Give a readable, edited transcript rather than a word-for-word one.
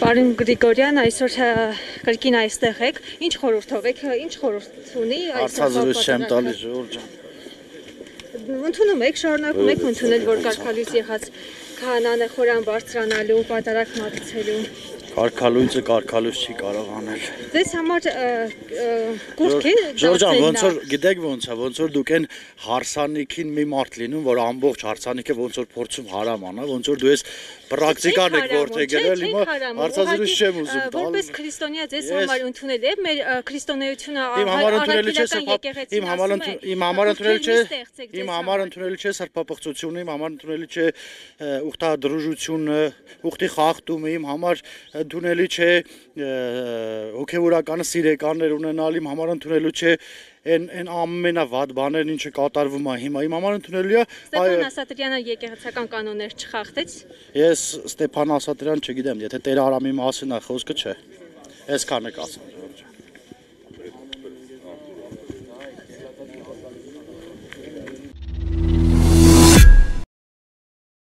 Պարոն Գրիգորյան, այսօր կրկին այստեղ եք, ինչ խորհուրդով եք, ինչ խորհուրդ ունի Հարցազրույց չեմ տալիս, Ժորժ ջան։ Ընդունում եք, շարունակում եք ընդունել, որ կարգալույս եղած քահանան խորան բարձրանալու, պատարագ մատուցելու։ Կարգալույսը կարգալույս չի կարող անել։ Ձեզ համար կուրք է Ժորժ ջան, ոնց որ գիտեք ոնց որ դուք են հարսանիքին մի մարդ լինում, որ ամբողջ հարսանիքը ոնց որ փորձում հարամ անա, ոնց որ դու ես պրակտիկան եք որդեգրել, հիմա հարցազրույց չեմ ուզում տալ։ Որպես քրիստոնյա ձեզ համար ընդունել է մեր քրիստոնեությունը իմ համար ընդունելի չէ սրբապղծությունը, իմ համար ընդունելի չէ ուխտադրուժությունը, ուխտի խախտումը, իմ համար ընդունելի չէ հոգևորականը սիրեկաններ ունենալ, իմ համար ընդունելու չէ այն ամենավատ բաներն ինչը կատարվում է հիմա իմ համար ընդունելի է Ստեփան Ասատրյանը եկեղեցական կանոններ չխախտեց Ես Ստեփան Ասատրյան չգիտեմ եթե Տեր Արամի մասին է խոսքը չէ այսքանը կասեմ